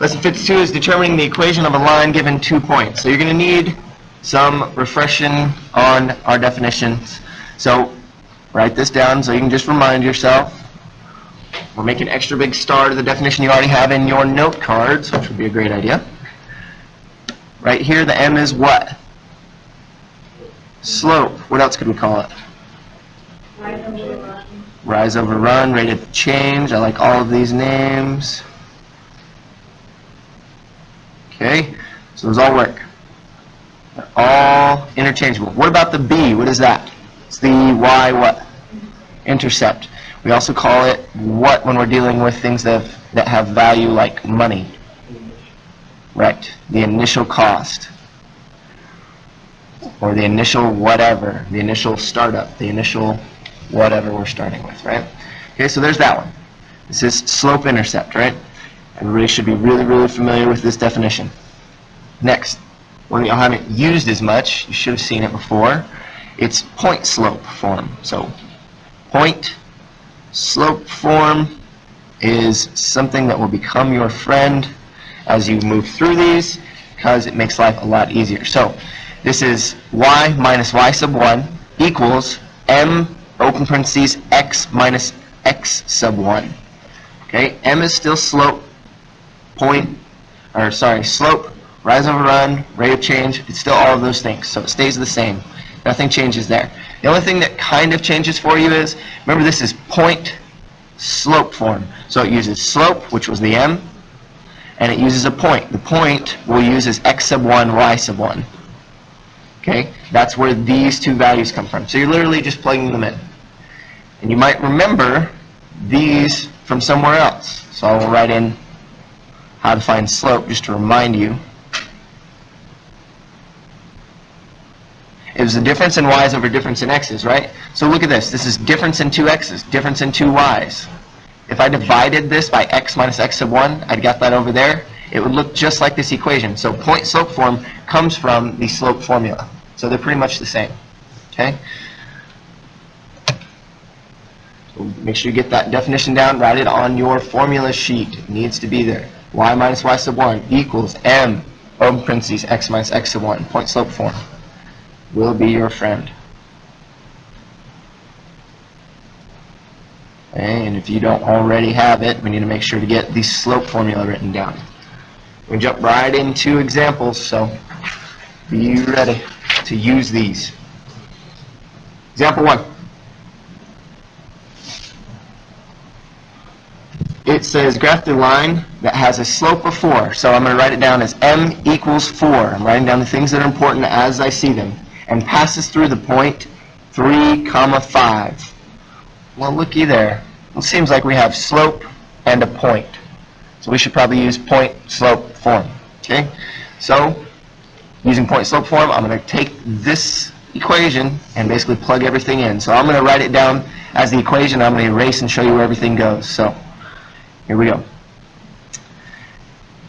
Lesson 52 is determining the equation of a line given 2 points. So you're going to need some refreshing on our definitions. So write this down so you can just remind yourself. We'll make an extra big star to the definition you already have in your note cards, which would be a great idea. Right here, the M is what? Slope. What else could we call it? Rise over run. Rise over run, rate of change. I like all of these names. Okay, so those all work. They're all interchangeable. What about the B? What is that? It's the Y what? Intercept. We also call it what when we're dealing with things that have value like money. Right, the initial cost. Or the initial whatever, the initial startup, the initial whatever we're starting with, right? Okay, so there's that one. This is slope-intercept, right? Everybody should be really, really familiar with this definition. Next, one that you haven't used as much, you should have seen it before, it's point-slope form. So, point-slope form is something that will become your friend as you move through these because it makes life a lot easier. So, this is y minus y sub 1 equals m open parentheses x minus x sub 1. Okay, m is still slope, slope, rise over run, rate of change. It's still all of those things, so it stays the same. Nothing changes there. The only thing that kind of changes for you is, remember this is point slope form. So it uses slope, which was the m, and it uses a point. The point we'll use as x sub 1, y sub 1. Okay, that's where these two values come from. So you're literally just plugging them in. And you might remember these from somewhere else. So I will write in how to find slope just to remind you. It was the difference in y's over difference in x's, right? So look at this. This is difference in 2 x's, difference in 2 y's. If I divided this by x minus x sub 1, I'd get that over there. It would look just like this equation. So point slope form comes from the slope formula. So they're pretty much the same. Okay? So make sure you get that definition down. Write it on your formula sheet. It needs to be there. Y minus y sub 1 equals m open parentheses x minus x sub 1. Point slope form will be your friend. Okay, and if you don't already have it, we need to make sure to get the slope formula written down. We jump right into examples, so be ready to use these. Example 1. It says graph the line that has a slope of 4. So I'm going to write it down as m equals 4. I'm writing down the things that are important as I see them. And passes through the point 3, 5. Well, looky there. It seems like we have slope and a point. So we should probably use point slope form. Okay? So, using point slope form, I'm going to take this equation and basically plug everything in. So I'm going to write it down as the equation. I'm going to erase and show you where everything goes. So, here we go.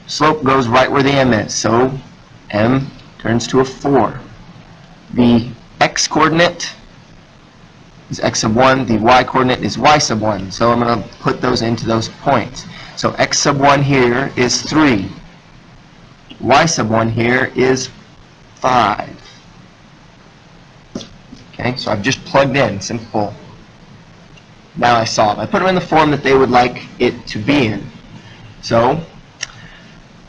Slope goes right where the m is. So, m turns to a 4. The x-coordinate is x sub 1. The y-coordinate is y sub 1. So I'm going to put those into those points. So x sub 1 here is 3. Y sub 1 here is 5. Okay, so I've just plugged in. Simple. Now I solve. I put them in the form that they would like it to be in. So,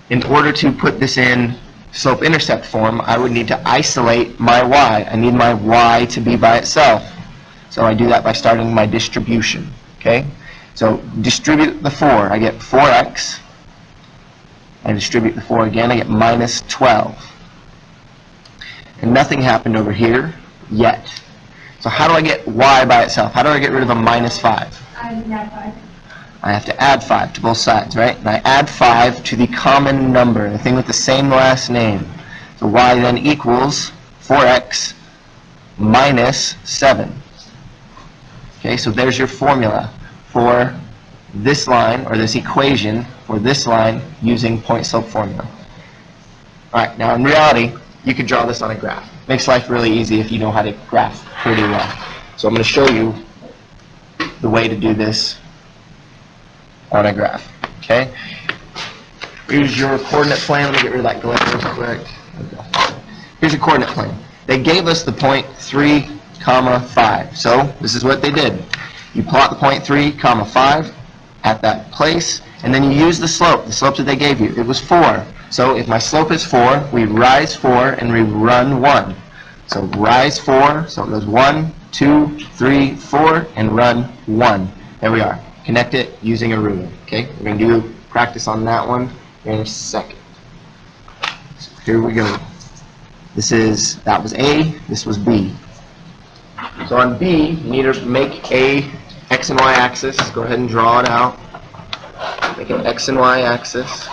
in order to put this in slope-intercept form, I would need to isolate my y. I need my y to be by itself. So I do that by starting my distribution. Okay? So distribute the 4. I get 4x. I distribute the 4 again. I get minus 12. And nothing happened over here yet. So how do I get y by itself? How do I get rid of a minus 5? I have to add 5 to both sides, right? And I add 5 to the common number, the thing with the same last name. So y then equals 4x minus 7. Okay, so there's your formula for this line, or this equation for this line using point slope formula. Alright, now in reality, you could draw this on a graph. Makes life really easy if you know how to graph pretty well. So I'm going to show you the way to do this on a graph. Okay? Here's your coordinate plane. Let me get rid of that glare real quick. Here's your coordinate plane. They gave us the point 3, 5. So this is what they did. You plot the point 3, 5 at that place, and then you use the slope that they gave you. It was 4. So if my slope is 4, we rise 4 and we run 1. So rise 4, so it goes 1, 2, 3, 4, and run 1. There we are. Connect it using a ruler. Okay, we're going to do practice on that one in a second. So here we go. That was A, this was B. So on B, you need to make a X and Y axis. Go ahead and draw it out. Make an X and Y axis.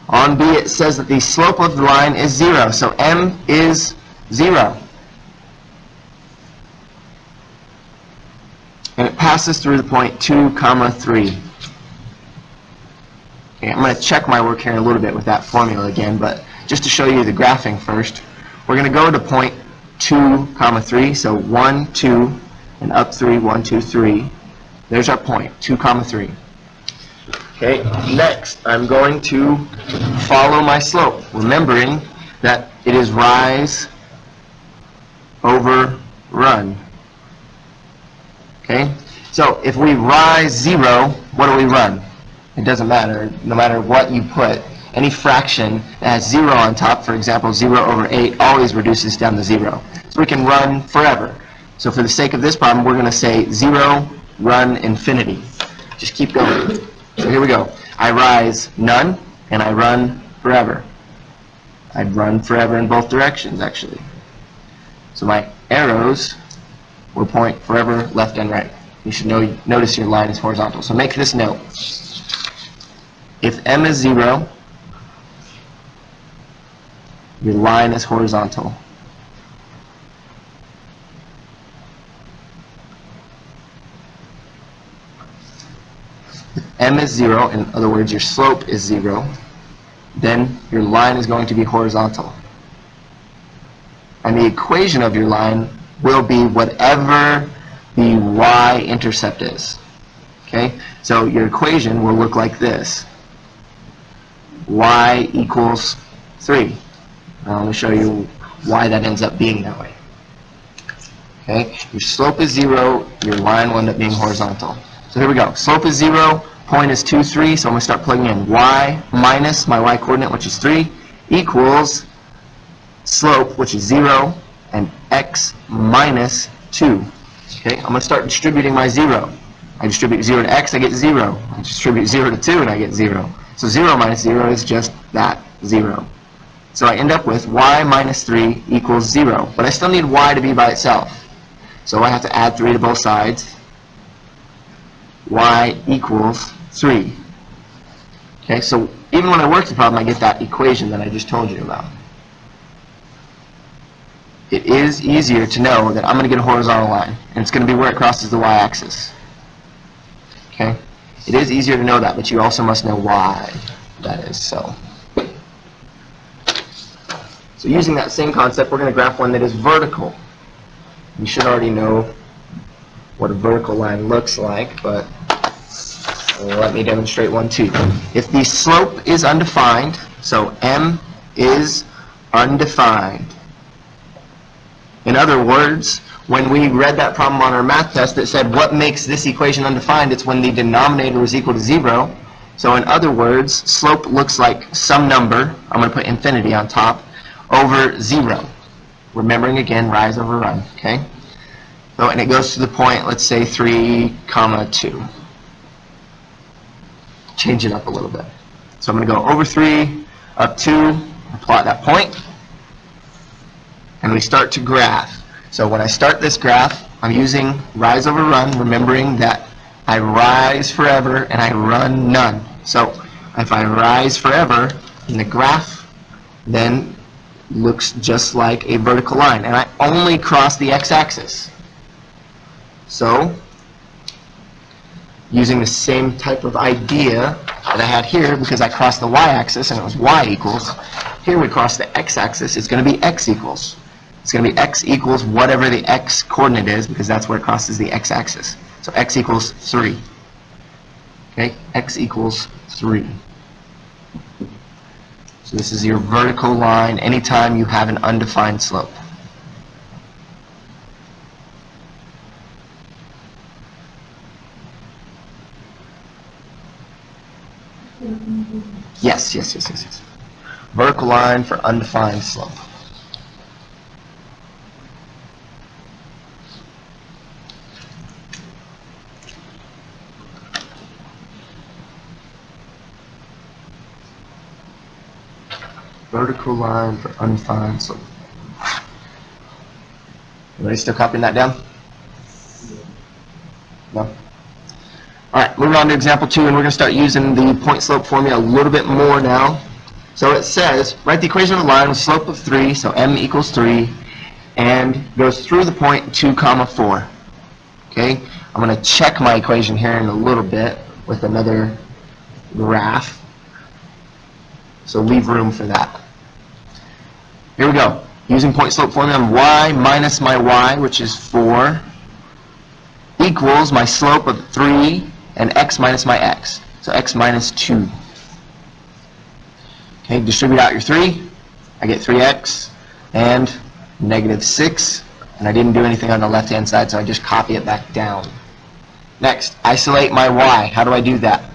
On B, it says that the slope of the line is 0, so M is 0. And it passes through the point 2, 3. Okay, I'm going to check my work here in a little bit with that formula again, but just to show you the graphing first, we're going to go to point 2, 3, so 1, 2, and up 3, 1, 2, 3. There's our point, 2, 3. Okay, next I'm going to follow my slope, remembering that it is rise over run. Okay, so if we rise 0, what do we run? It doesn't matter, no matter what you put. Any fraction that has 0 on top, for example 0 over 8, always reduces down to 0. So we can run forever. So for the sake of this problem, we're going to say 0, run infinity. Just keep going. So here we go. I rise none, and I run forever. I'd run forever in both directions, actually. So my arrows will point forever left and right. You should notice your line is horizontal. So make this note. If M is 0, your line is horizontal. M is 0, in other words, your slope is 0, then your line is going to be horizontal. And the equation of your line will be whatever the y-intercept is. Okay? So your equation will look like this. Y equals 3. Now let me show you why that ends up being that way. Okay? Your slope is 0, your line will end up being horizontal. So here we go. Slope is 0. Point is 2, 3, so I'm going to start plugging in y minus my y-coordinate, which is 3, equals slope, which is 0, and x minus 2. Okay, I'm going to start distributing my 0. I distribute 0 to x, I get 0. I distribute 0 to 2, and I get 0. So 0 minus 0 is just that, 0. So I end up with y minus 3 equals 0. But I still need y to be by itself. So I have to add 3 to both sides. Y equals 3. Okay, so even when I work the problem, I get that equation that I just told you about. It is easier to know that I'm going to get a horizontal line, and it's going to be where it crosses the y-axis. Okay, it is easier to know that, but you also must know why that is so. So using that same concept, we're going to graph one that is vertical. You should already know what a vertical line looks like, but let me demonstrate one too. If the slope is undefined, so M is undefined. In other words, when we read that problem on our math test that said what makes this equation undefined, it's when the denominator is equal to 0. So in other words, slope looks like some number, I'm going to put infinity on top, over 0. Remembering again, rise over run, okay? So, and it goes to the point, let's say 3, 2. Change it up a little bit. So I'm going to go over 3, up 2, and plot that point. And we start to graph. So when I start this graph, I'm using rise over run, remembering that I rise forever and I run none. So if I rise forever, then the graph then looks just like a vertical line. And I only cross the x-axis. So, using the same type of idea that I had here, because I crossed the y-axis and it was y equals, here we cross the x-axis, it's going to be x equals. It's going to be x equals whatever the x coordinate is, because that's where it crosses the x-axis. So x equals 3. Okay, x equals 3. So this is your vertical line anytime you have an undefined slope. Yes. Vertical line for undefined slope. Vertical line for undefined slope. Everybody still copying that down? No? Alright, moving on to example 2, and we're going to start using the point slope formula a little bit more now. So it says, write the equation of a line with slope of 3, so m equals 3, and goes through the point 2, 4. Okay, I'm going to check my equation here in a little bit with another graph, so leave room for that. Here we go. Using point slope formula, y minus my y, which is 4, equals my slope of 3, and x minus my x, so x minus 2. Okay, distribute out your 3, I get 3x and negative 6, and I didn't do anything on the left-hand side, so I just copy it back down. Next, isolate my y. How do I do that?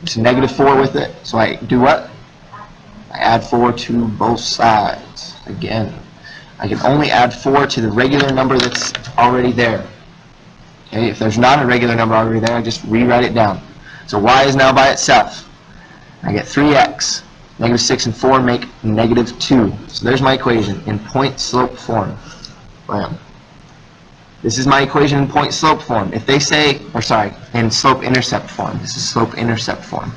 It's negative 4 with it, so I do what? I add 4 to both sides. Again, I can only add 4 to the regular number that's already there. Okay, if there's not a regular number already there, I just rewrite it down. So y is now by itself. I get 3x. Negative 6 and 4 make negative 2. So there's my equation in point slope form. Bam. This is my equation in point slope form. If they say, or sorry, in slope intercept form. This is slope intercept form.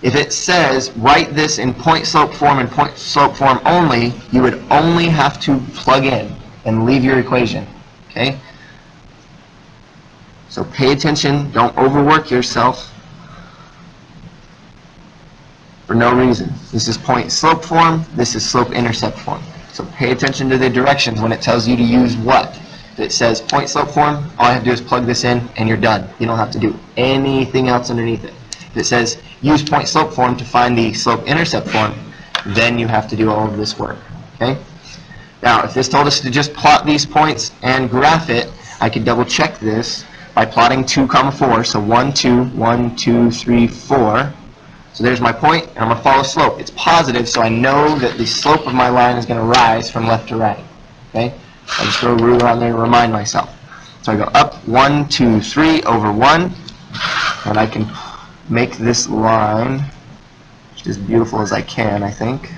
If it says write this in point slope form and point slope form only, you would only have to plug in and leave your equation. Okay? So pay attention, don't overwork yourself for no reason. This is point slope form, this is slope intercept form. So pay attention to the directions when it tells you to use what. If it says point slope form, all I have to do is plug this in and you're done. You don't have to do anything else underneath it. If it says use point slope form to find the slope intercept form, then you have to do all of this work. Okay? Now, if this told us to just plot these points and graph it, I could double check this by plotting 2, 4. So 1, 2, 1, 2, 3, 4. So there's my point, and I'm going to follow slope. It's positive, so I know that the slope of my line is going to rise from left to right. Okay? I just throw a ruler on there to remind myself. So I go up 1, 2, 3 over 1, and I can make this line just as beautiful as I can, I think.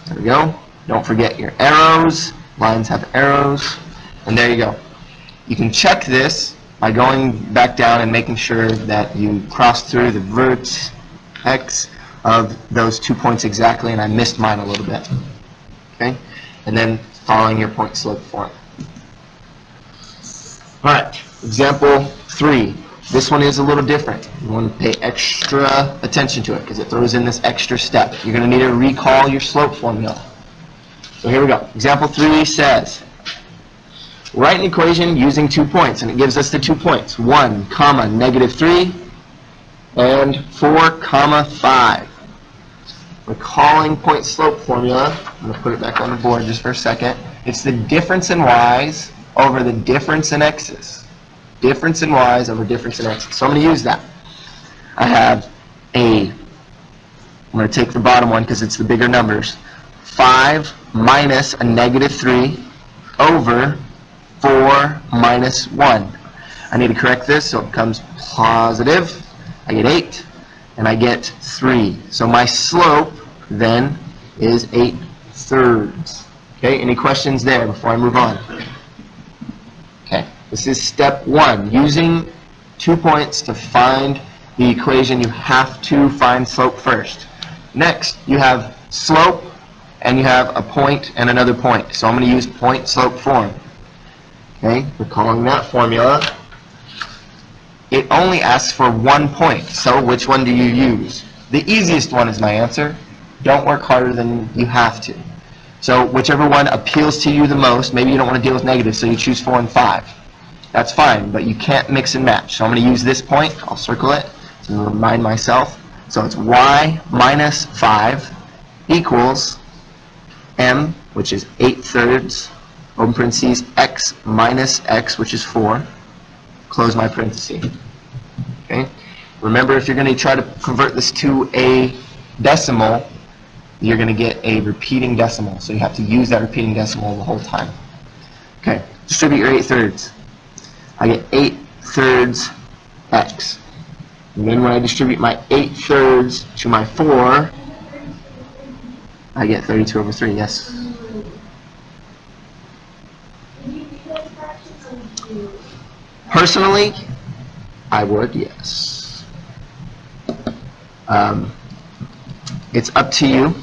There we go. Don't forget your arrows. Lines have arrows. And there you go. You can check this by going back down and making sure that you cross through the vertex of those 2 points exactly, and I missed mine a little bit. Okay? And then following your point slope form. Alright, example 3. This one is a little different. You want to pay extra attention to it because it throws in this extra step. You're going to need to recall your slope formula. So here we go. Example 3 says, write an equation using 2 points, and it gives us the 2 points. 1, negative 3, and 4, 5. Recalling point slope formula, I'm going to put it back on the board just for a second. It's the difference in y's over the difference in x's. Difference in y's over difference in x's. So I'm going to use that. I have I'm going to take the bottom one because it's the bigger numbers. 5 minus a negative 3 over 4 minus 1. I need to correct this so it becomes positive. I get 8, and I get 3. So my slope then is 8/3. Okay, any questions there before I move on? Okay, this is step 1. Using 2 points to find the equation, you have to find slope first. Next, you have slope, and you have a point and another point. So I'm going to use point slope form. Okay, recalling that formula. It only asks for 1 point, so which one do you use? The easiest one is my answer. Don't work harder than you have to. So whichever one appeals to you the most, maybe you don't want to deal with negatives, so you choose 4 and 5. That's fine, but you can't mix and match. So I'm going to use this point. I'll circle it to remind myself. So it's y minus 5 equals m, which is 8/3, open parentheses, x minus x, which is 4, close my parenthesis. Okay? Remember, if you're going to try to convert this to a decimal, you're going to get a repeating decimal. So you have to use that repeating decimal the whole time. Okay, distribute your 8/3. I get 8/3 x. And then when I distribute my 8/3 to my 4, I get 32/3, yes. Personally, I would, yes. It's up to you,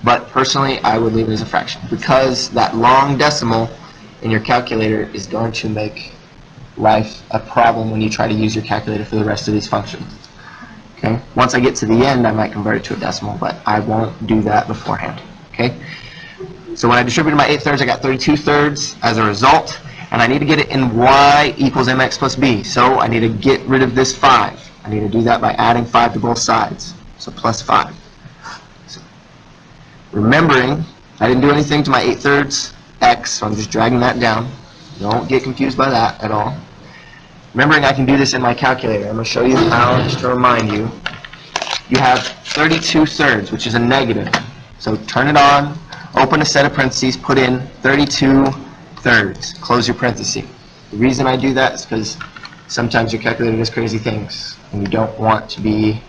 but personally, I would leave it as a fraction because that long decimal in your calculator is going to make life a problem when you try to use your calculator for the rest of these functions. Okay? Once I get to the end, I might convert it to a decimal, but I won't do that beforehand. Okay? So when I distributed my 8/3, I got 32/3 as a result, and I need to get it in y equals mx plus b. So I need to get rid of this 5. I need to do that by adding 5 to both sides. So plus 5. So remembering, I didn't do anything to my 8/3 x, so I'm just dragging that down. Don't get confused by that at all. Remembering I can do this in my calculator. I'm going to show you how, just to remind you. You have 32/3, which is a negative. So turn it on, open a set of parentheses, put in 32/3, close your parentheses. The reason I do that is because sometimes your calculator does crazy things, and you don't want to be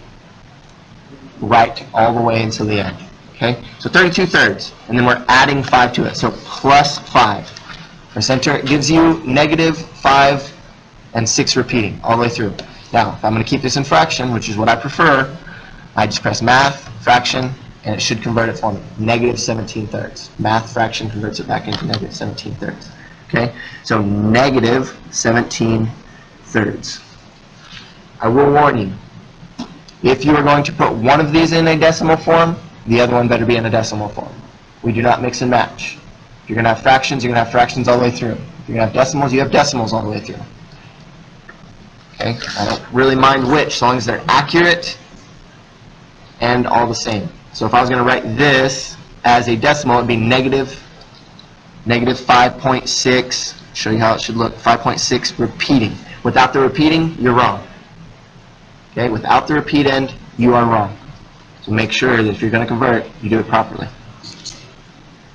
right all the way until the end. Okay? So 32/3, and then we're adding 5 to it. So plus 5. For center, it gives you negative 5 and 6 repeating all the way through. Now, if I'm going to keep this in fraction, which is what I prefer, I just press math, fraction, and it should convert it for me. Negative 17/3. Math fraction converts it back into negative 17/3. Okay? So negative 17/3. I will warn you, if you are going to put one of these in a decimal form, the other one better be in a decimal form. We do not mix and match. If you're going to have fractions, you're going to have fractions all the way through. If you're going to have decimals, you have decimals all the way through. Okay? I don't really mind which, as long as they're accurate and all the same. So if I was going to write this as a decimal, it would be negative 5.6. Show you how it should look. 5.6 repeating. Without the repeating, you're wrong. Okay? Without the repeat end, you are wrong. So make sure that if you're going to convert, you do it properly.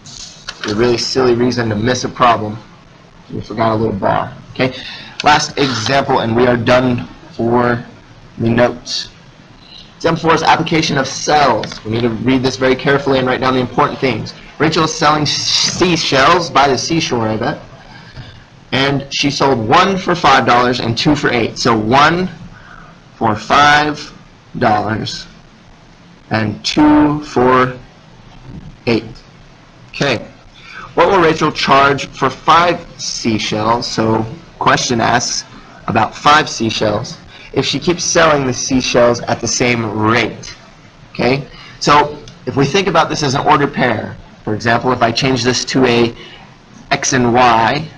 It's a really silly reason to miss a problem. You forgot a little bar. Okay? Last example, and we are done for the notes. Example 4 is application of cells. We need to read this very carefully and write down the important things. Rachel is selling seashells by the seashore, I bet. And she sold 1 for $5 and 2 for $8. So 1 for $5 and 2 for $8. Okay. What will Rachel charge for 5 seashells? So question asks about 5 seashells if she keeps selling the seashells at the same rate. Okay? So if we think about this as an ordered pair, for example, if I change this to a x and y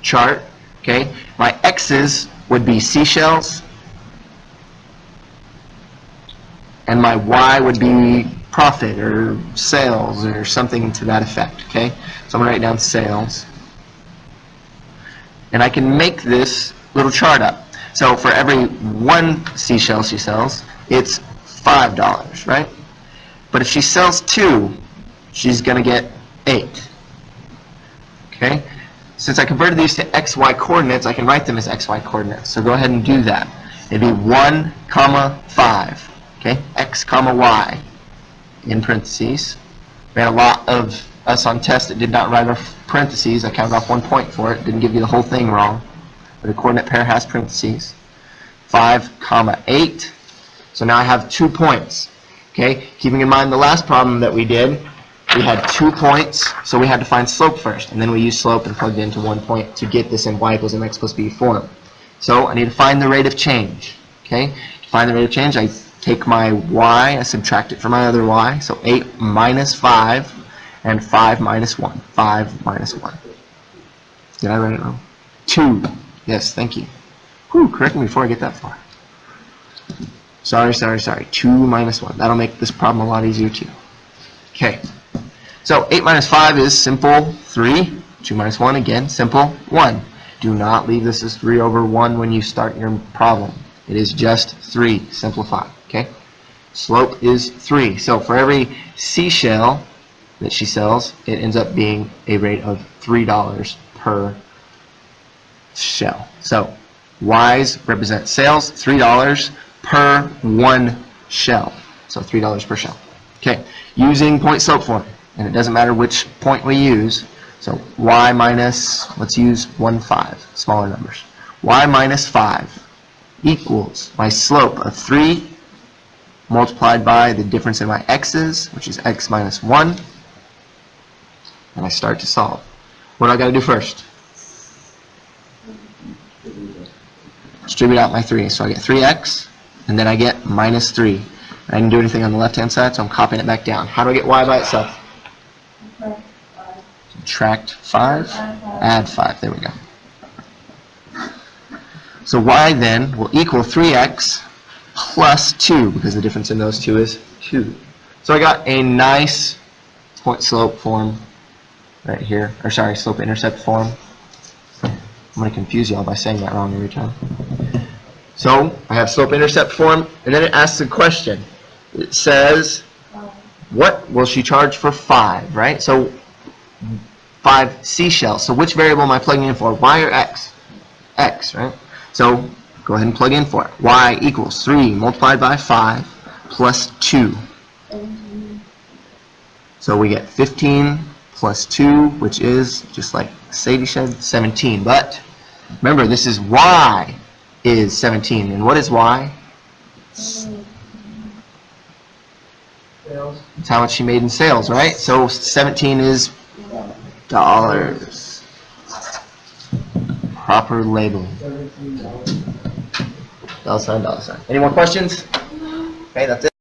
chart, okay, my x's would be seashells and my y would be profit or sales or something to that effect. Okay, so I'm going to write down sales, and I can make this little chart up. So for every 1 seashell she sells, it's $5, right? But if she sells 2, she's going to get 8. Okay, since I converted these to xy coordinates, I can write them as xy coordinates. So go ahead and do that. It'd be 1, 5. Okay, x, y. In parentheses. We had a lot of us on test that did not write our parentheses. I counted off 1 point for it. Didn't give you the whole thing wrong. But a coordinate pair has parentheses. 5, 8. So now I have 2 points. Okay, keeping in mind the last problem that we did, we had 2 points, so we had to find slope first. And then we used slope and plugged it into 1 point to get this in y equals mx plus b form. So I need to find the rate of change. Okay, to find the rate of change, I take my y, I subtract it from my other y, so 8 minus 5, and 5 minus 1. 5 minus 1. Did I write it wrong? 2. Yes, thank you. Whew, correct me before I get that far. Sorry. 2 minus 1. That'll make this problem a lot easier too. Okay. So 8 minus 5 is simple 3. 2 minus 1, again, simple 1. Do not leave this as 3 over 1 when you start your problem. It is just 3. Simplify. Okay? Slope is 3. So for every seashell that she sells, it ends up being a rate of $3 per shell. So Y's represent sales, $3 per one shell. So $3 per shell. Okay, using point slope form, and it doesn't matter which point we use. So y minus, let's use 1, 5, smaller numbers. Y minus 5 equals my slope of 3 multiplied by the difference in my x's, which is x minus 1. And I start to solve. What do I got to do first? Distribute out my 3. So I get 3x, and then I get minus 3. I didn't do anything on the left-hand side, so I'm copying it back down. How do I get y by itself? Subtract 5, add 5. There we go. So y then will equal 3x plus 2, because the difference in those two is 2. So I got a nice point slope form right here, or sorry, slope intercept form. I'm going to confuse y'all by saying that wrong every time. So I have slope intercept form, and then it asks a question. It says, what will she charge for 5, right? So 5 seashells. So which variable am I plugging in for, y or x? X, right? So go ahead and plug in for it. Y equals 3 multiplied by 5 plus 2. So we get 15 plus 2, which is, just like Sadie said, 17. But remember, this is y is 17. And what is y? That's how much she made in sales, right? So 17 is dollars. Proper labeling. $. Any more questions? Okay, that's it.